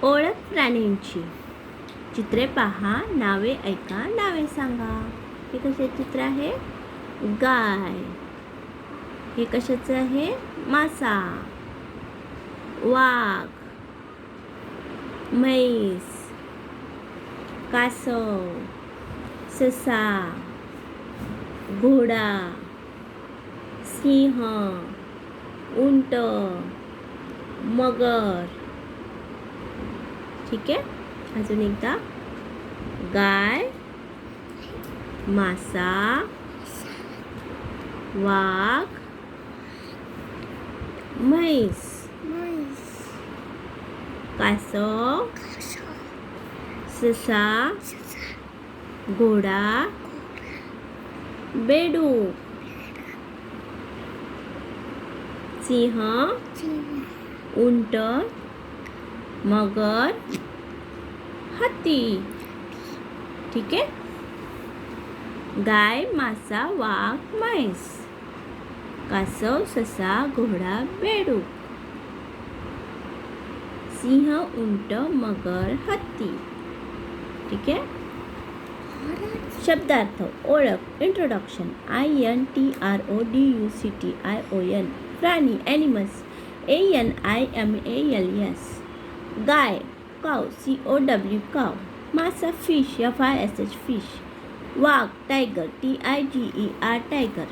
ओळख प्राण्यांची. चित्रे पहा, नावे ऐका, नावे सांगा. हे कशाचे चित्र आहे? गाय. हे कशाचं आहे? मासा. वाघ, म्हैस, कासव, ससा, घोडा, सिंह, उंट, मगर. ठीक आहे. अजून एकदा. गाय, मासा, वाघ, म्हैस, कासव, ससा, घोडा, बेडूक, सिंह, उंट, मगर, हत्ती. ठीक आहे. गाय, मासा, वाघ, म्हैस, कासव, ससा, घोडा, बेडूक, सिंह, उंट, मगर, हत्ती. ठीक आहे. शब्दार्थ. ओळख. इंट्रोडक्शन. INTRODUCTION प्राणी, ॲनिमल्स. ANIMALS गाय, काव, COW काव. मासा, फिश, FISH फिश. वाघ, टायगर, TIGER टायगर.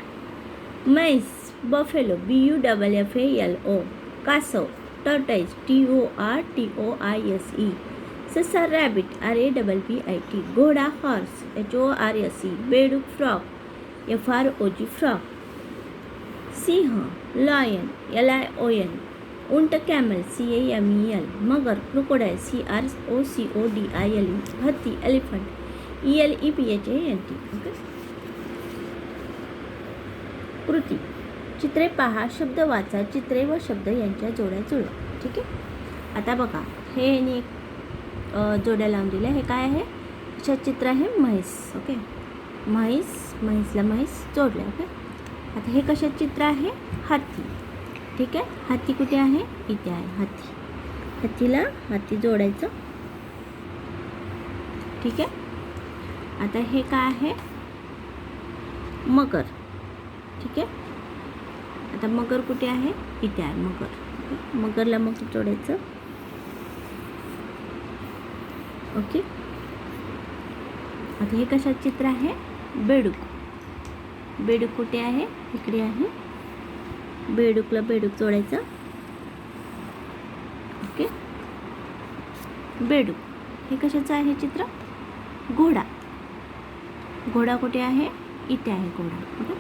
म्हैस, बफेलो, BUFFALO. कासव, टॉर्टोइज, TORTOISE. ससा, रॅबिट, RABBIT. घोडा, हॉर्स, HORSE. बेडूक, फ्रॉग, FROG फ्रॉग. सिंह, लॉयन, LION. उंट, कॅमल, CAMEL. मगर, क्रोकोडाईल, CROCODILE. हत्ती, एलिफंट, ELEPHANT. ओके. कृती. चित्रे पहा, शब्द वाचा, चित्रे व शब्द यांच्या जोड्या जुळवा. ठीक आहे. आता बघा, हे एक जोड्या लावून दिल्या. हे काय आहे? अशा चित्र आहे म्हैस. ओके. म्हैसला म्हैस जोडल्या. ओके. आता हे कशात चित्र आहे? हत्ती. ठीक आहे. हत्ती कुठे आहे? इथे आहे हत्ती. हत्तीला हत्ती जोडायचं. ठीक आहे. आता हे काय आहे? मगर. ठीक आहे. आता मगर कुठे आहे? इथे आहे मगर. मगरला मग जोडायचं. ओके. आता हे कशात चित्र आहे? बेडूक. बेडूक कुठे आहे? इकडे आहे. बेडूकला बेडूक जोडायचं. ओके. बेडूक. हे कशाचं आहे चित्र? घोडा. घोडा कुठे आहे? इथे आहे घोडा. ओके.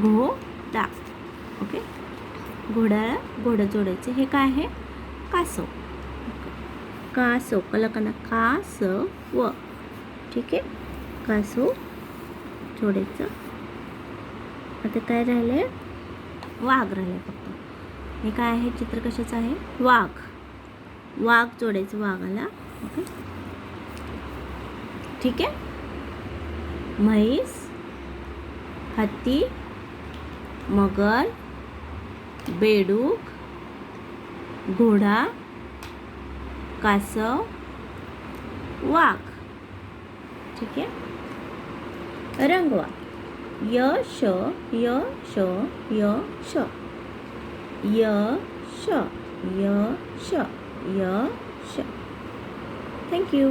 घोडा. ओके. घोडा जोडायचं. हे काय आहे? कासव. कासव. कलाकाना कासव. ठीक आहे. कासव जोडायचं. आता काय राहिले? वाघ राहिले फक्त. हे काय आहे? चित्र कशाचं आहे? वाघ. वाघ जोडायचं वाघाला. ओके. ठीक आहे. म्हैस, हत्ती, मगर, बेडूक, घोडा, कासव, वाघ. ठीक आहे. रंगवा. यश यश यश यश यश यश. थँक्यू.